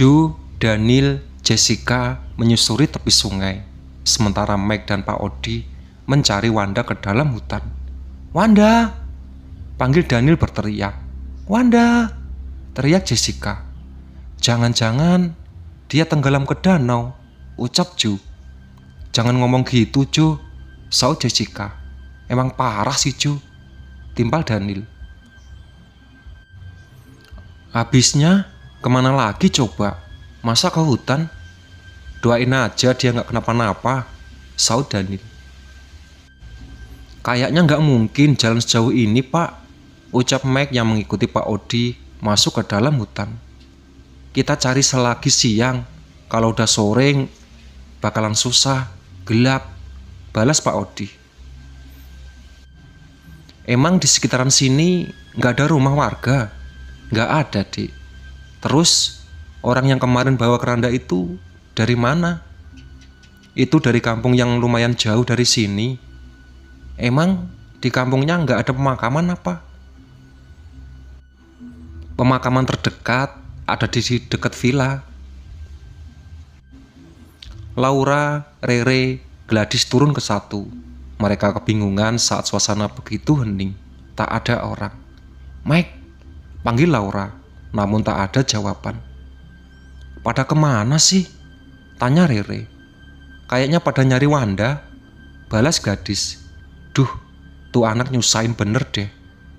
Joe, Daniel, Jessica menyusuri tepi sungai, sementara Mike dan Pak Odi mencari Wanda ke dalam hutan. "Wanda!" panggil Daniel berteriak. "Wanda!" teriak Jessica. "Jangan-jangan dia tenggelam ke danau," ucap Joe. "Jangan ngomong gitu, Joe," saut Jessica. "Emang parah sih, Joe," timpal Daniel. "Habisnya kemana lagi coba? Masa ke hutan? Doain aja dia gak kenapa-napa," saut Daniel. "Kayaknya gak mungkin jalan sejauh ini, Pak," ucap Mike yang mengikuti Pak Odi masuk ke dalam hutan. "Kita cari selagi siang, kalau udah sore bakalan susah, gelap," balas Pak Odi. "Emang di sekitaran sini gak ada rumah warga?" "Gak ada, Dik. Terus orang yang kemarin bawa keranda itu dari mana?" "Itu dari kampung yang lumayan jauh dari sini." "Emang di kampungnya gak ada pemakaman apa?" "Pemakaman terdekat ada di dekat villa." Laura, Rere, Gladys turun ke satu. Mereka kebingungan saat suasana begitu hening. Tak ada orang. "Mike," panggil Laura, namun tak ada jawaban. "Pada kemana sih?" tanya Rere. "Kayaknya pada nyari Wanda," balas Gladys. "Duh, tuh anak nyusahin bener deh.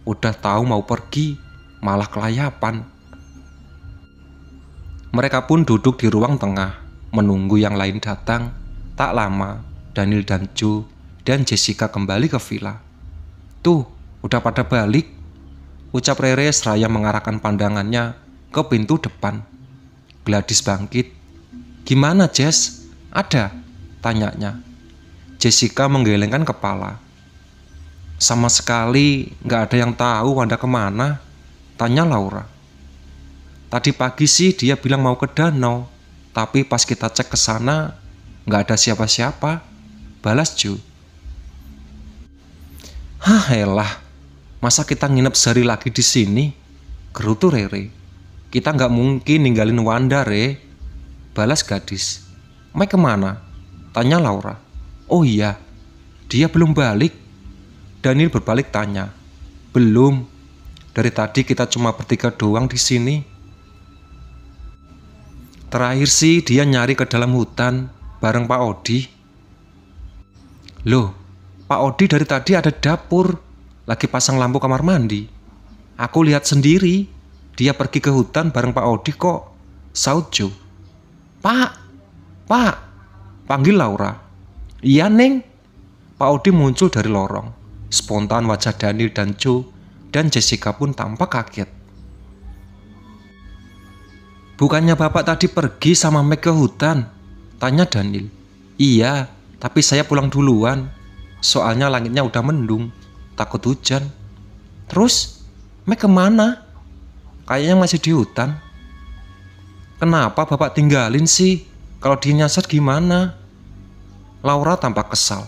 Udah tahu mau pergi, malah kelayapan." Mereka pun duduk di ruang tengah, menunggu yang lain datang. Tak lama, Daniel dan Joe dan Jessica kembali ke villa. "Tuh, udah pada balik," ucap Rere seraya mengarahkan pandangannya ke pintu depan. Gladys bangkit. "Gimana, Jess? Ada?" tanyanya. Jessica menggelengkan kepala. "Sama sekali gak ada yang tahu Wanda kemana," tanya Laura. "Tadi pagi sih dia bilang mau ke danau, tapi pas kita cek ke sana gak ada siapa-siapa," balas Joe. "Hah elah, masa kita nginep sehari lagi di sini?" gerutu Rere. "Kita gak mungkin ninggalin Wanda, Re," balas Gadis. "Mike kemana?" tanya Laura. "Oh iya, dia belum balik." Daniel berbalik tanya. "Belum. Dari tadi kita cuma bertiga doang di sini. Terakhir sih dia nyari ke dalam hutan bareng Pak Odi." "Loh, Pak Odi dari tadi ada di dapur, lagi pasang lampu kamar mandi. Aku lihat sendiri, dia pergi ke hutan bareng Pak Odi kok," saut Joe. "Pak, Pak," panggil Laura. "Iya, Neng." Pak Odi muncul dari lorong. Spontan wajah Daniel dan Joe dan Jessica pun tampak kaget. "Bukannya Bapak tadi pergi sama Mike ke hutan?" tanya Daniel. "Iya, tapi saya pulang duluan. Soalnya langitnya udah mendung, takut hujan." "Terus Mike kemana?" "Kayaknya masih di hutan." "Kenapa Bapak tinggalin sih? Kalau dia nyasar gimana?" Laura tampak kesal.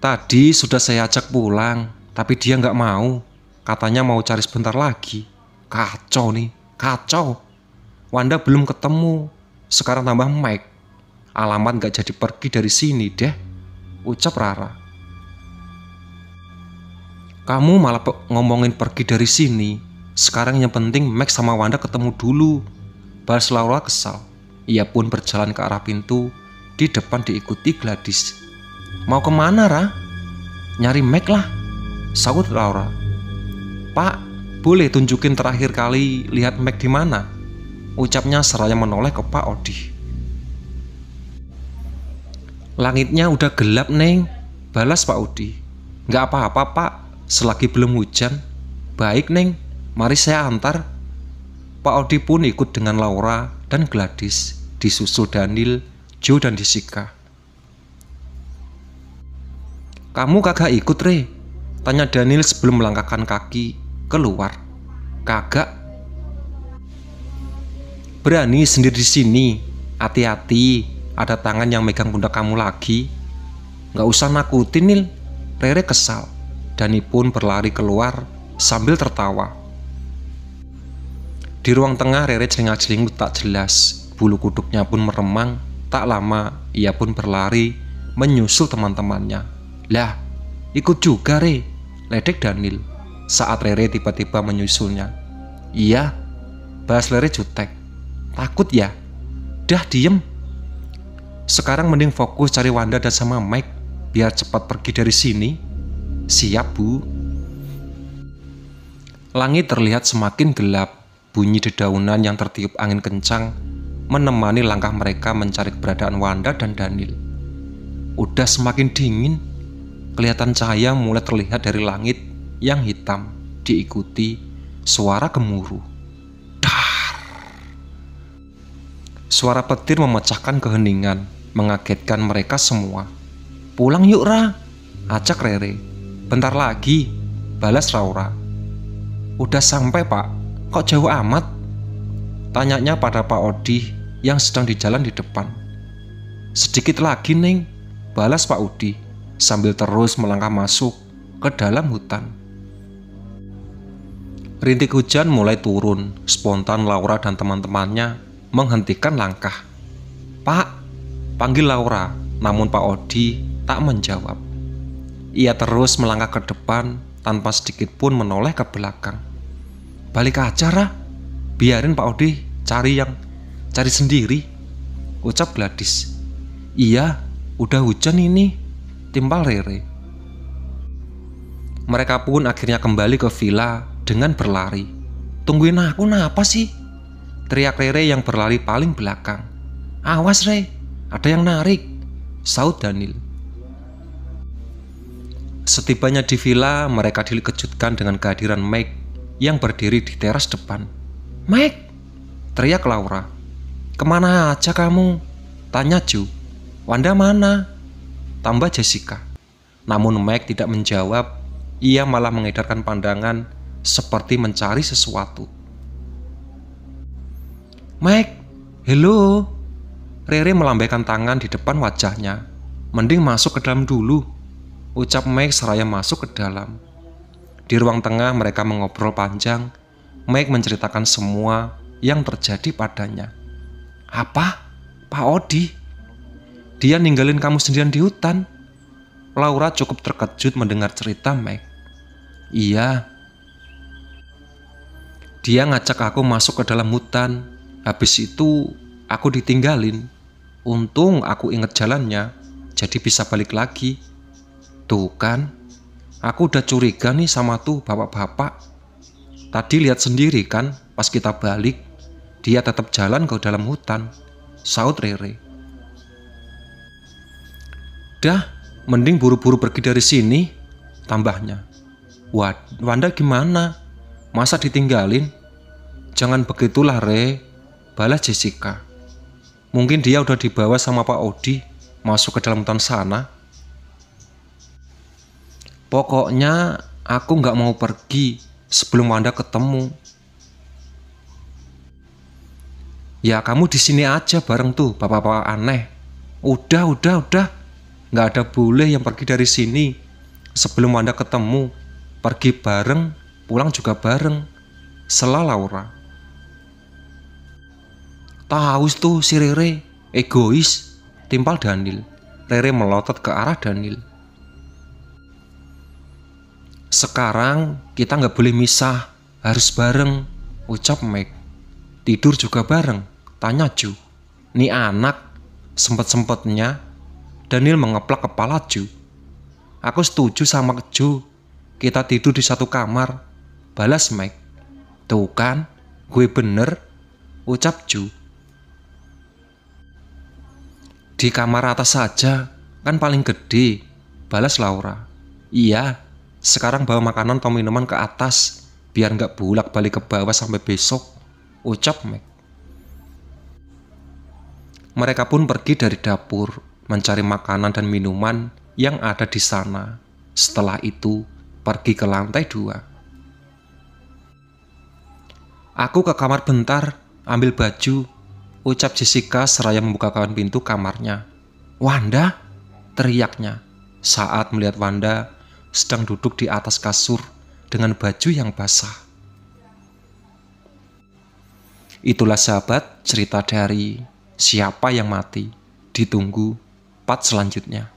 "Tadi sudah saya ajak pulang, tapi dia nggak mau. Katanya mau cari sebentar lagi. Kacau nih, kacau. Wanda belum ketemu, sekarang tambah Mike. Alamat gak jadi pergi dari sini deh," ucap Rara. "Kamu malah ngomongin pergi dari sini. Sekarang yang penting Mike sama Wanda ketemu dulu," balas Laura kesal. Ia pun berjalan ke arah pintu. Di depan diikuti Gladys. "Mau kemana, Ra?" "Nyari Mike lah," saut Laura. "Pak, boleh tunjukin terakhir kali lihat Mike di mana?" ucapnya seraya menoleh ke Pak Odi. "Langitnya udah gelap, Neng," balas Pak Odi. "Gak apa-apa, Pak, selagi belum hujan." "Baik, Neng, mari saya antar." Pak Odi pun ikut dengan Laura dan Gladys, disusul Daniel, Joe dan Jessica. "Kamu kagak ikut, Re?" tanya Daniel sebelum melangkahkan kaki keluar. "Kagak." "Berani sendiri di sini. Hati-hati, ada tangan yang megang pundak kamu lagi." "Gak usah nakutin, Nil," Rere kesal. Dani pun berlari keluar sambil tertawa. Di ruang tengah Rere jelingat-jelingut tak jelas. Bulu kuduknya pun meremang. Tak lama ia pun berlari menyusul teman-temannya. Lah, ikut juga Re, ledek Daniel saat Rere tiba-tiba menyusulnya. Iya, balas Rere jutek. Takut ya? Dah diem. Sekarang mending fokus cari Wanda dan sama Mike biar cepat pergi dari sini. Siap Bu. Langit terlihat semakin gelap. Bunyi dedaunan yang tertiup angin kencang menemani langkah mereka mencari keberadaan Wanda dan Daniel. Udah semakin dingin. Kelihatan cahaya mulai terlihat dari langit yang hitam, diikuti suara gemuruh. Dar. Suara petir memecahkan keheningan, mengagetkan mereka semua. Pulang yuk Ra, ajak Rere. Bentar lagi, balas Laura. Udah sampai Pak. Kok jauh amat? Tanyanya pada Pak Odi yang sedang di jalan di depan. Sedikit lagi Neng, balas Pak Odi sambil terus melangkah masuk ke dalam hutan. Rintik hujan mulai turun. Spontan Laura dan teman-temannya menghentikan langkah. Pak, panggil Laura, namun Pak Odi tak menjawab. Ia terus melangkah ke depan tanpa sedikit pun menoleh ke belakang. Balik aja Ra, biarin Pak Odi cari sendiri, ucap Gladys. Iya, udah hujan ini, timpal Rere. Mereka pun akhirnya kembali ke villa dengan berlari. Tungguin aku napa sih? Teriak Rere yang berlari paling belakang. Awas Re, ada yang narik, saut Daniel. Setibanya di villa, mereka dikejutkan dengan kehadiran Mike yang berdiri di teras depan. Mike, teriak Laura. Kemana aja kamu? Tanya Ju. Wanda mana? Tambah Jessica. Namun Mike tidak menjawab. Ia malah mengedarkan pandangan seperti mencari sesuatu. Mike, hello. Rere melambaikan tangan di depan wajahnya. Mending masuk ke dalam dulu, ucap Mike seraya masuk ke dalam. Di ruang tengah mereka mengobrol panjang. Mike menceritakan semua yang terjadi padanya. Apa? Pak Odi? Dia ninggalin kamu sendirian di hutan? Laura cukup terkejut mendengar cerita Mike. Iya. Dia ngajak aku masuk ke dalam hutan. Habis itu aku ditinggalin. Untung aku inget jalannya, jadi bisa balik lagi. Tuh kan, aku udah curiga nih sama tuh bapak-bapak. Tadi lihat sendiri kan, pas kita balik, dia tetap jalan ke dalam hutan, saut Rere. Dah, mending buru-buru pergi dari sini, tambahnya. Wanda gimana? Masa ditinggalin? Jangan begitulah Re, balas Jessica. Mungkin dia udah dibawa sama Pak Odi masuk ke dalam hutan sana. Pokoknya aku gak mau pergi sebelum Wanda ketemu. Ya kamu di sini aja bareng tuh bapak-bapak aneh. Udah. Gak ada boleh yang pergi dari sini sebelum Wanda ketemu. Pergi bareng, pulang juga bareng, sela Laura. Tahu tuh si Rere, egois, timpal Daniel. Rere melotot ke arah Daniel. Sekarang kita gak boleh misah, harus bareng, ucap Mike. Tidur juga bareng, tanya Ju. Nih anak, sempet-sempetnya. Daniel mengeplak kepala Ju. Aku setuju sama Ju, kita tidur di satu kamar, balas Mike. Tuh kan, gue bener, ucap Ju. Di kamar atas saja, kan paling gede, balas Laura. Iya, sekarang bawa makanan atau minuman ke atas, biar gak bolak-balik ke bawah sampai besok, ucap Mike. Mereka pun pergi dari dapur, mencari makanan dan minuman yang ada di sana. Setelah itu, pergi ke lantai 2. Aku ke kamar bentar, ambil baju, ucap Jessica seraya membukakan pintu kamarnya. Wanda, teriaknya saat melihat Wanda sedang duduk di atas kasur dengan baju yang basah. Itulah sahabat cerita dari Siapa Yang Mati. Ditunggu part selanjutnya.